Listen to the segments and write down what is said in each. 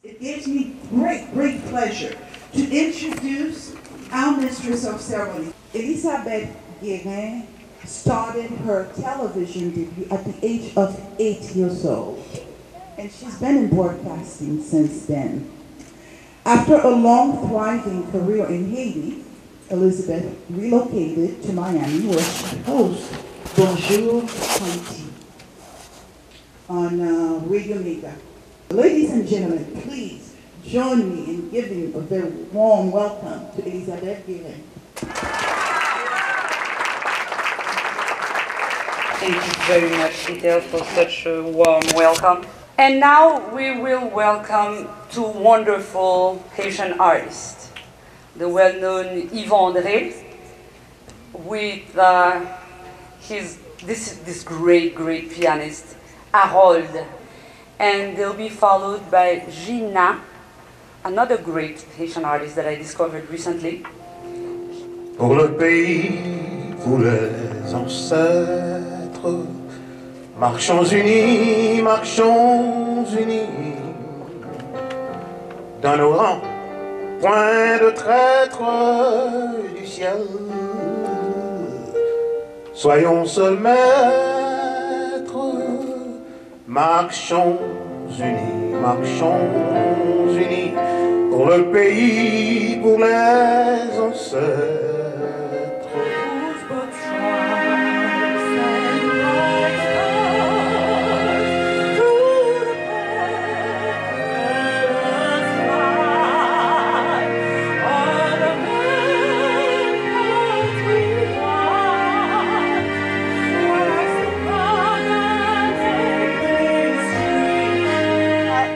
It gives me great pleasure to introduce our mistress of ceremony. Elizabeth Guerin started her television debut at the age of 8 years old, and she's been in broadcasting since then. After a long, thriving career in Haiti, Elizabeth relocated to Miami, where she hosts Bonjour Haiti on Radio Mega. Ladies and gentlemen, please join me in giving a very warm welcome to Elizabeth Guerin. Thank you very much, Guithele, for such a warm welcome. And now we will welcome two wonderful Haitian artists, the well-known Yvan André, with this great pianist, Harold. And they'll be followed by Gina, another great Haitian artist that I discovered recently. Pour le pays, pour les ancêtres, marchons unis, dans nos rangs, point de traître du ciel. Soyons seuls maîtres, marchons unis, pour le pays, pour les ancêtres.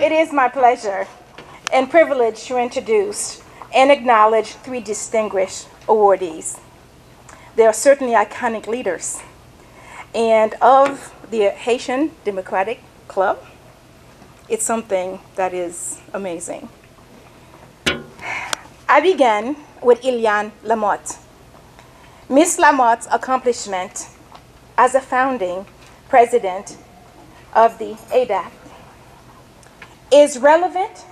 It is my pleasure and privilege to introduce and acknowledge three distinguished awardees. They are certainly iconic leaders. And of the Haitian Democratic Club, it's something that is amazing. I began with Iliane Lamotte. Miss Lamotte's accomplishment as a founding president of the HADC is relevant,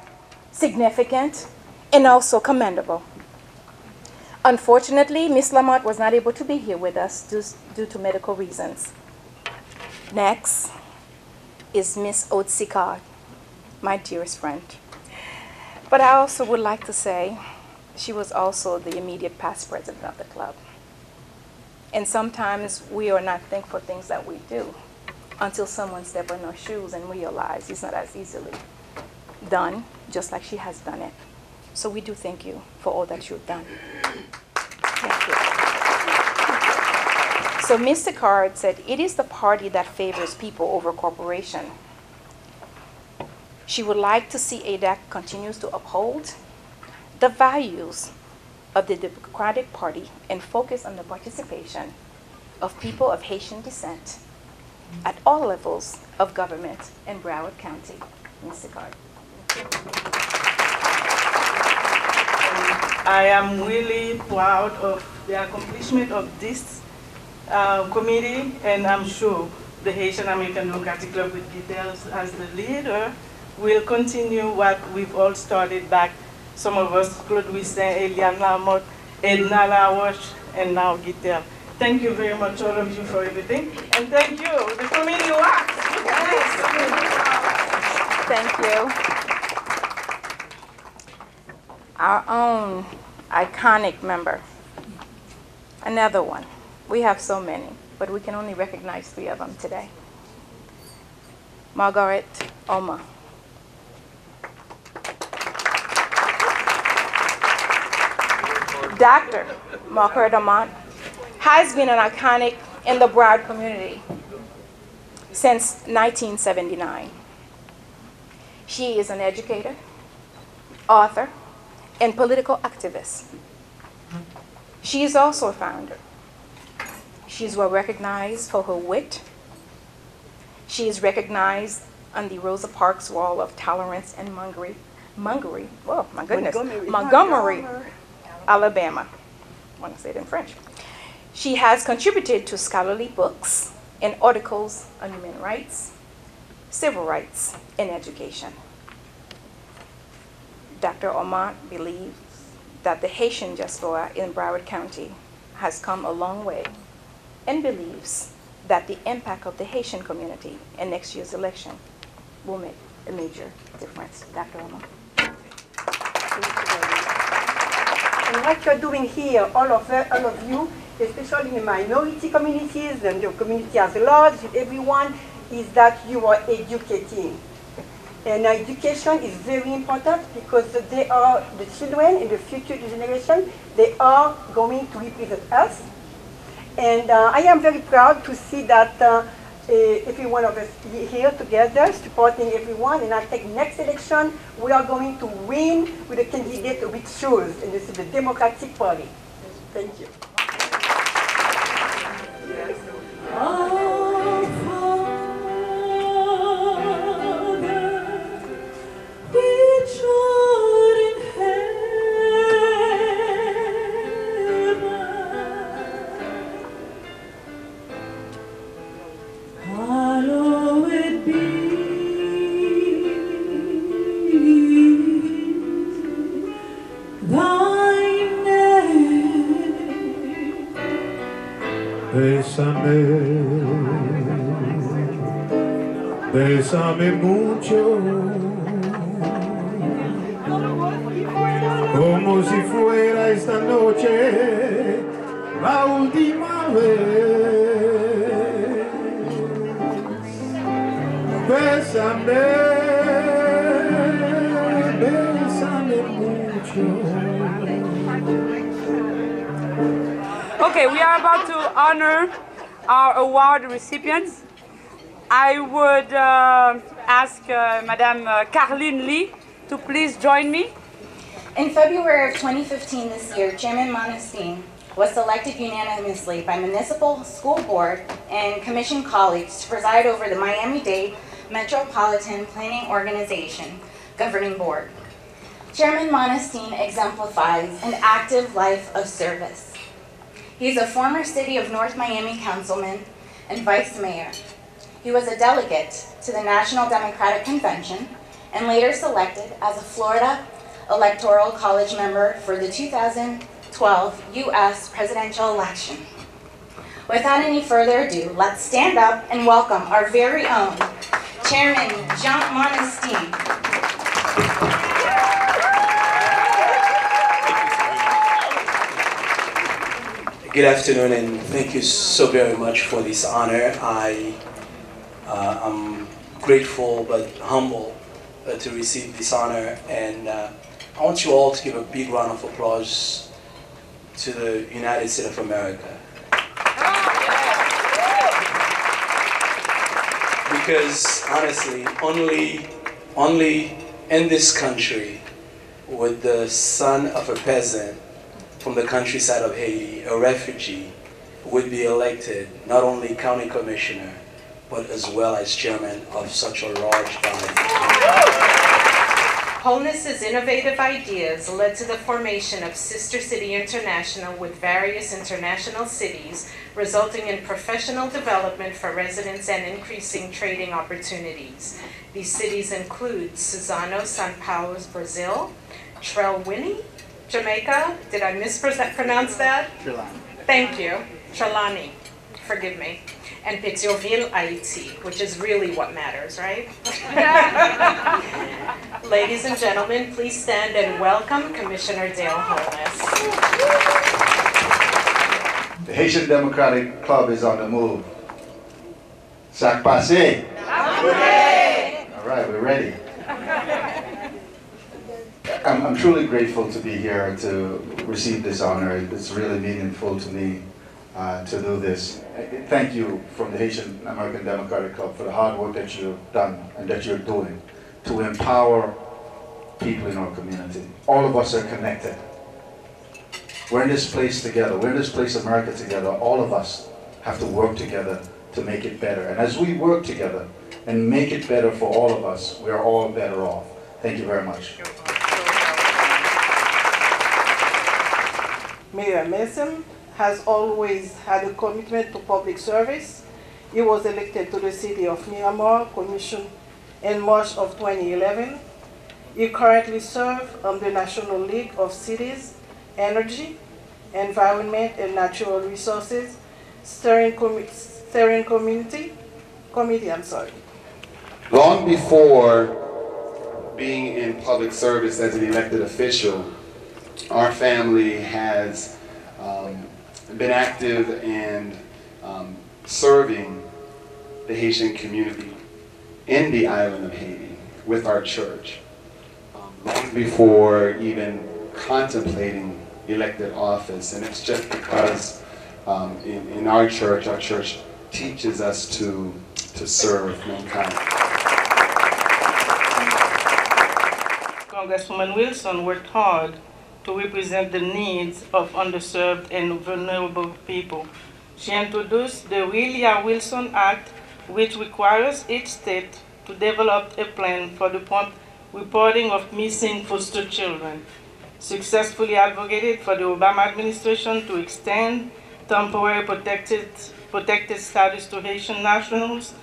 significant, and also commendable. Unfortunately, Miss Lamotte was not able to be here with us due to medical reasons. Next is Miss Haute-Sicard, my dearest friend. But I also would like to say she was also the immediate past president of the club. And sometimes we are not thankful for things that we do until someone steps in our shoes and realize it's not as easily done, just like she has done it. So we do thank you for all that you've done. Thank you. So Ms. Sicard said, it is the party that favors people over corporation. She would like to see HADC continues to uphold the values of the Democratic Party and focus on the participation of people of Haitian descent at all levels of government in Broward County. Ms. Sicard. I am really proud of the accomplishment of this committee, and I'm sure the Haitian-American Democratic Club with Guithele as the leader will continue what we've all started back. Some of us, Claude Wissin, Eliane Lamotte, Edna Laroche, and now Guithele. Thank you very much, all of you, for everything. And thank you. The committee works. Thank you. Our own iconic member. Another one. We have so many, but we can only recognize three of them today. Margaret Oma. Dr. Margaret Oma has been an iconic in the Broward community since 1979. She is an educator, author, and political activist. She is also a founder. She is well recognized for her wit. She is recognized on the Rosa Parks Wall of Tolerance and Montgomery, oh my goodness, Montgomery, Alabama. I want to say it in French. She has contributed to scholarly books and articles on human rights, civil rights, and education. Dr. Omar believes that the Haitian diaspora in Broward County has come a long way and believes that the impact of the Haitian community in next year's election will make a major difference. Dr. Omar. And what you're doing here, all of you, especially in minority communities and your community as large, everyone, is that you are educating. And education is very important because they are the children in the future generation. They are going to represent us. And I am very proud to see that every one of us here together, supporting everyone. And I think next election, we are going to win with a candidate we choose. And this is the Democratic Party. Thank you. Yes. Bésame, bésame mucho, como si fuera esta noche la última vez. Bésame, bésame mucho. Okay, we are about to honor our award recipients. I would ask Madame Carline Lee to please join me. In February of 2015 this year, Chairman Monestein was selected unanimously by Municipal School Board and Commission colleagues to preside over the Miami-Dade Metropolitan Planning Organization Governing Board. Chairman Monestein exemplifies an active life of service. He's a former City of North Miami councilman and vice mayor. He was a delegate to the National Democratic Convention and later selected as a Florida Electoral College member for the 2012 U.S. presidential election. Without any further ado, let's stand up and welcome our very own Chairman Jean Monestein. Good afternoon, and thank you so very much for this honor. I'm grateful but humble to receive this honor, and I want you all to give a big round of applause to the United States of America. Because honestly, only in this country would the son of a peasant from the countryside of Haiti, a refugee, would be elected not only county commissioner, but as well as chairman of such a large body. Wholeness's innovative ideas led to the formation of Sister City International with various international cities, resulting in professional development for residents and increasing trading opportunities. These cities include Suzano, São Paulo, Brazil, Trelawny, Jamaica, did I mispronounce that? Trelawny. Thank you, Trelawny, forgive me, and Pétionville, Haiti, which is really what matters, right? Ladies and gentlemen, please stand and welcome Commissioner Dale Holness. The Haitian Democratic Club is on the move. Sac passe? All right, we're ready. I'm truly grateful to be here to receive this honor. It's really meaningful to me to do this. Thank you from the Haitian-American Democratic Club for the hard work that you've done and that you're doing to empower people in our community. All of us are connected. We're in this place together. We're in this place, America, together. All of us have to work together to make it better. And as we work together and make it better for all of us, we are all better off. Thank you very much. Mayor Mason has always had a commitment to public service. He was elected to the city of Miramar Commission in March of 2011. He currently serves on the National League of Cities, Energy, Environment and Natural Resources Steering Committee. Long before being in public service as an elected official, our family has been active and serving the Haitian community in the island of Haiti with our church. Long before even contemplating elected office, and it's just because in our church teaches us to serve mankind. Congresswoman Wilson worked hard to represent the needs of underserved and vulnerable people. She introduced the Willia Wilson Act, which requires each state to develop a plan for the prompt reporting of missing foster children. Successfully advocated for the Obama administration to extend temporary protected status to Haitian nationals.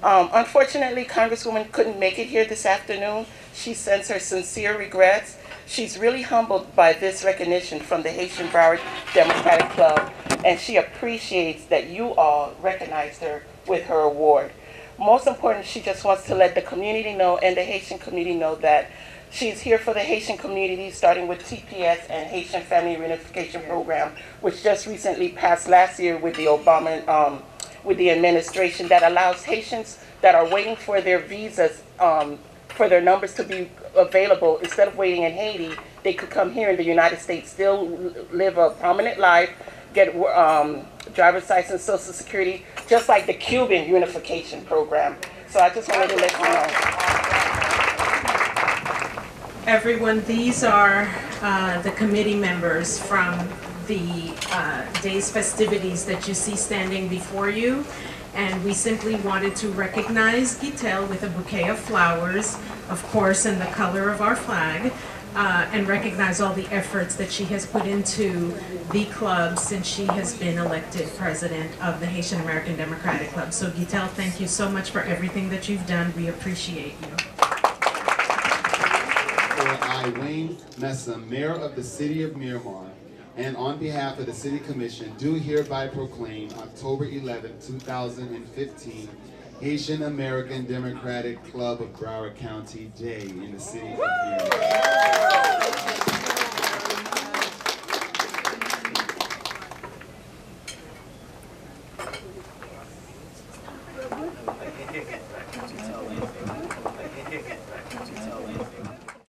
Unfortunately, Congresswoman couldn't make it here this afternoon. She sends her sincere regrets. She's really humbled by this recognition from the Haitian Broward Democratic Club, and she appreciates that you all recognized her with her award. Most important, she just wants to let the community know and the Haitian community know that she's here for the Haitian community, starting with TPS and Haitian Family Reunification Program, which just recently passed last year with the Obama, with the administration, that allows Haitians that are waiting for their visas, for their numbers to be available, instead of waiting in Haiti, they could come here in the United States, still live a prominent life, get driver's license, Social Security, just like the Cuban Unification Program. So I just wanted to let you know. Everyone, these are the committee members from the day's festivities that you see standing before you. And we simply wanted to recognize Guithele with a bouquet of flowers, of course, in the color of our flag, and recognize all the efforts that she has put into the club since she has been elected president of the Haitian-American Democratic Club. So Guithele, thank you so much for everything that you've done. We appreciate you. I, Wayne Messa, Mayor of the City of Miramar, and on behalf of the City Commission, do hereby proclaim October 11, 2015, Haitian-American Democratic Club of Broward County Day in the City of Miramar.